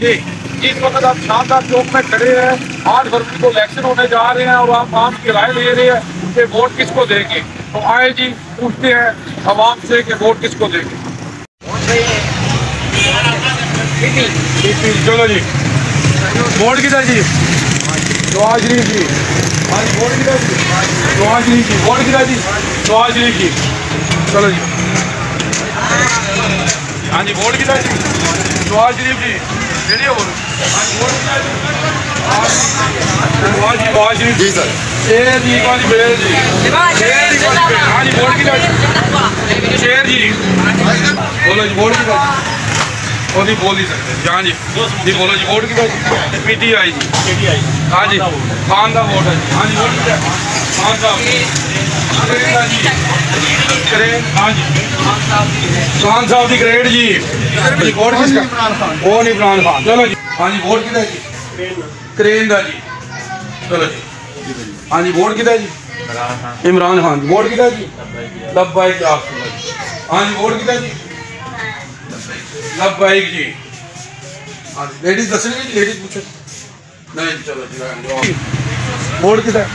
जी, इस वक्त आप शानदार चौक में खड़े हैं। 8 फरवरी को इलेक्शन होने जा रहे हैं और आप आम की राय ले रहे हैं कि वोट किसको देंगे। तो आए जी पूछते हैं आवाम से कि वोट किसको देंगे। चलो जी, वोट किधर जी? नवाज शरीफ जी। हाँ जी, वोट किधर जी? नवाज शरीफ जी। वोट किधर जी? नवाज शरीफ जी। चलो जी, हाँ जी, वोट किधर जी? नवाज शरीफ जी। रेडी हो? हाँ जी, वोट किधर जी? नवाज शरीफ जी सर। शेर जी कौन जी? शेर जी। शेर जी कौन जी? हाँ जी, वोट किधर जी? शेर जी। बोलो जी, वोट किधर जी? वो नहीं बोल नहीं सकते। हाँ जी जी, बोलो जी, वोट किधर जी? PTI जी। हाँ जी, खान का वोट है जी। हाँ जी, वोट किधर? खान साहब जी। हाँ जी, खान साहब की ग्रेड जी। वोट किसका? वो नहीं, इमरान खान। चलो जी, हाँ जी, वोट किधर जी? करेन का जी। चलो जी, हाँ जी, वोट किधर जी? इमरान खान। वोट किधर जी? लब्बाइक। हाँ जी, वोट किधर जी? लब्बाइक जी। हाँ जी, लेडीज दसेंगे जी? लेडीज पूछो नहीं। चलो जी, वोट किधर?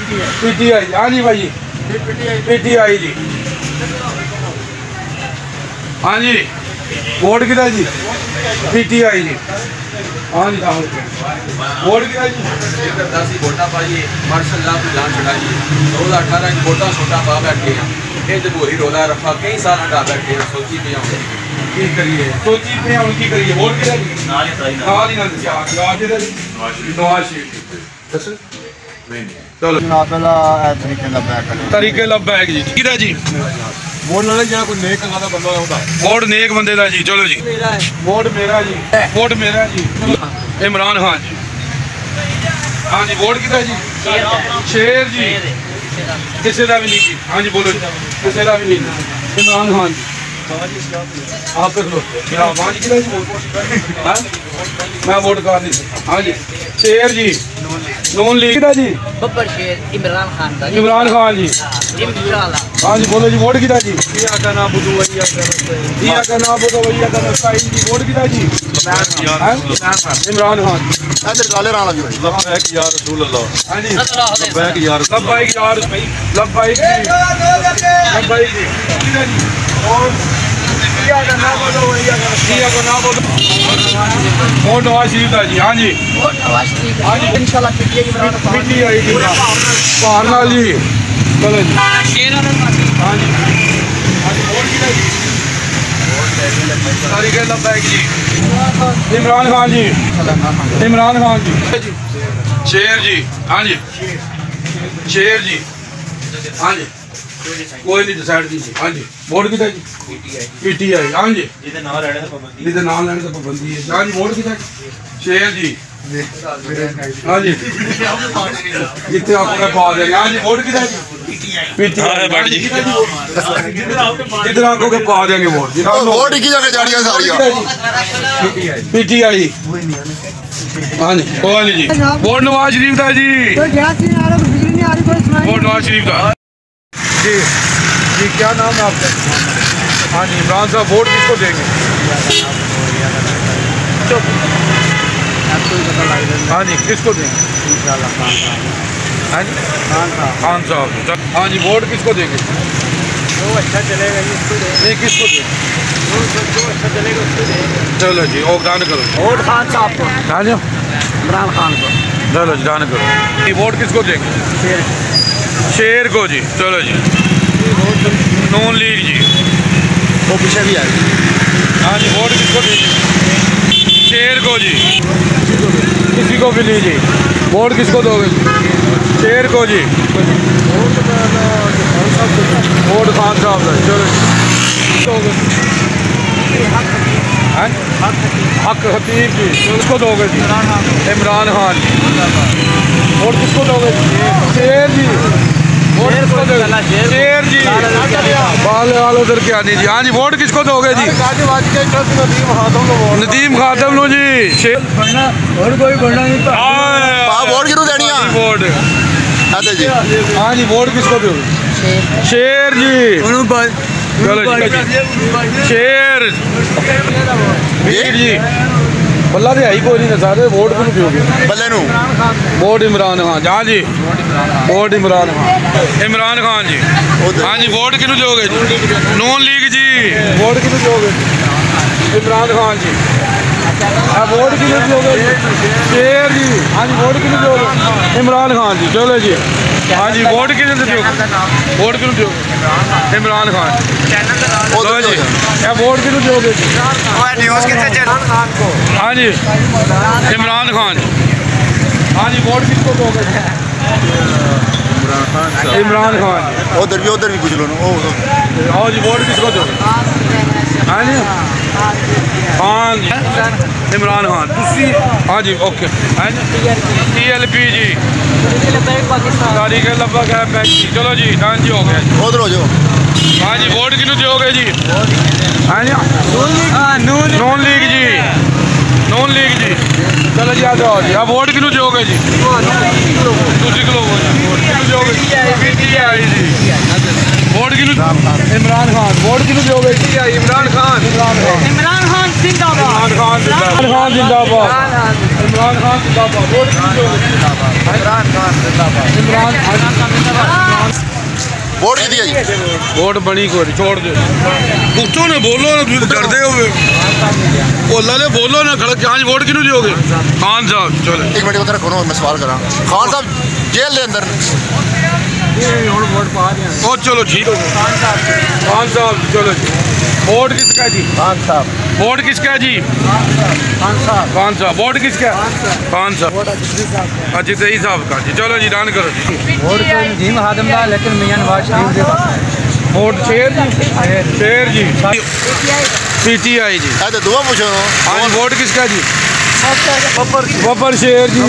PTI। हाँ जी भाई, PTI जी। हाँ जी, वोट किधर जी? PTI जी। हाँ जी, वोट किधर जी? वोटा पाइए मार्शल लान चढ़ाइए 2018 वोटा छोटा पा बैठे हैं। ये जमहूरी रोला रखा कई साल हटा बैठे हैं। सोची पे की करिए, सोची पे उनकी करिए। वोट किधर जी? नवाज शरीफ। चलो तरीके लब्बैक जी। किधर जी? वोट लेना जरा कोई नेक बंदा होता। वोट नेक बंदे का जी। चलो जी, वोट मेरा जी। वोट मेरा जी। इमरान खान जी। हाँ जी, वोट किधर जी? शेर जी। किसी का भी नहीं जी। हाँ जी, बोलो जी, किसी का भी नहीं। इमरान खान जी। आप कर लो। मैं वोट कर दी। हाँ जी, शेर जी। नून लीग जी। बब्बर शेर इमरान खान का। इमरान खान जी। हाँ जी, बोलो जी, वोट किधर जी? का नाम बुदू वही का नाम बोलो भैया का नस्ताई जी। वोट किधर जी? इमरान खान। इधर काले राणा जी लब्बैक या रसूल अल्लाह। हाँ जी, लब्बैक या लब्बाइक यार। लब्बाइक जी। लब्बाइक जी। किधर जी? और का नाम बोलो भैया का नाम बोलो। वोट नवाज शरीफ का जी। हाँ जी, हाँ जी, इंशाल्लाह PTI जी। भारनाल जी। चलो जी, हाँ जी, हाँ जी, वोट किधर जी? तरीके लब्बैक जी। इमरान खान जी। इमरान खान जी। शेर जी। हाँ जी, शेर जी। हाँ जी, कोई नहीं डिसाइड कीजिए। हाँ जी, वोट किधर जी? PTI। हाँ जी, जिधर नाम लेने से पाबंदी है। हाँ जी, वोट किधर? शेर जी। हाँ जी, जितने आपको पा देंगे। हाँ जी, वोट किधर जी? PTI जी। जिधर आपको के पा देंगे वोट। वोट की जगह जा रही है सारी। PTI। हाँ जी, कोई नहीं जी। वोट नवाज शरीफ का जी। वोट नवाज शरीफ का जी। जी, क्या नाम है आपका? हाँ जी, इमरान साहब, वोट किसको देंगे? हाँ जी, किसको देंगे? हाँ जी, खान साहब। हाँ जी, वोट किसको देंगे? जो अच्छा चलेगा नहीं, किसको देंगे? जो अच्छा चलेगा उसको देंगे। चलो जी, ओ डन करो। वोट खान साहब को। हाँ जी, इमरान खान को। चलो जी, डन करो। वोट किसको देंगे? शेर को जी। चलो जी, नून लीग जी। वो पीछे भी आएगी। हाँ जी, वोट किसको देंगे? शेर को जी। किसी को भी लीजिए। वोट किसको दोगे? शेर को जी। वोट खान साहब का। चलो हक हतीब जी। किसको दोगे जी? इमरान खान जी। वोट किसको दोगे? शेर जी। शेर जी। बाल वालों उधर क्या नहीं जी। हाँ जी, वोट किसको दोगे जी? नदीम खातम लो जी। शेर वोट किसको देनी है? वोट जी। हाँ जी, वोट किसको दोगे? शेर जी। चलो जी, शेर। मीर जी। बल्ला तो है ही कोई नहीं सारे वोट को पियोगे बल्ले नू वोट इमरान खान हाँ जी वोट इमरान खान जी हाँ जी वोट किनू दोगे जी नून लीग जी वोट किनू दोगे इमरान खान जी वोट किनू दोगे शेर जी हाँ जी वोट किनू दोगे इमरान खान जी चलो जी हाँ जी वोट किनू दोगे वोट किनू दोगे इमरान खान चलो जी वोट किनू दोगे हाँ जी इमरान खान हाँ जी वोट किसको दोगे इमरान खान उधर भी पूछ लो ना हाँ जी वोट किसको दोगे हाँ जी खान इमरान खान तुसी हाँ जी ओके हाँ जी TLP जी तारीख लब्बक है बैंक जी चलो जी डन जी हो गया उधर हो जाओ हाँ जी वोट किनू दोगे जी हाँ जी नून लीग जी नून लीग जी चलो जी आ जाओ जी आप वोट किनू दोगे जी तुसी किलो दोगे PTI जी वोट किनू इमरान खान वोट किनू दोगे इमरान खान जिंदाबाद इमरान खान जिंदाबाद वोट किनू दोगे वोट की दिया जी वोट बनी को छोड़ दो पूछो ना बोलो ना डरते हो बोला ले बोलो ना खड़ा हाँ वोट किनू दोगे खान साहब चलो एक मिनट उधर रखो मैं सवाल करा खान साहब जेल के अंदर ओ चलो ठीक खान साहब चलो जी वोट किसका जी खान साहब वोट किसका जी खान साहब वोट किसका खान साहब अजीत साहब का जी चलो जी डन करो जी वोट जिम हादम दा लेकिन मियां नवाज शरीफ दे पास वोट शेर जी PTI जी तो दुआ पूछो हाँ जी वोट किसका जी बब्बर शेर जी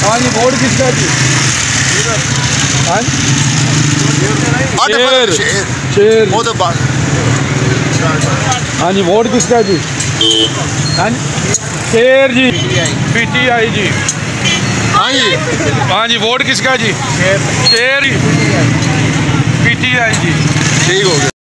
हाँ जी वोट किसका जी शेर वो तो बात हाँ जी वोट किसका जी हाँ जी शेर जी PTI जी हाँ जी वोट किसका जी शेर जी PTI जी ठीक हो गया।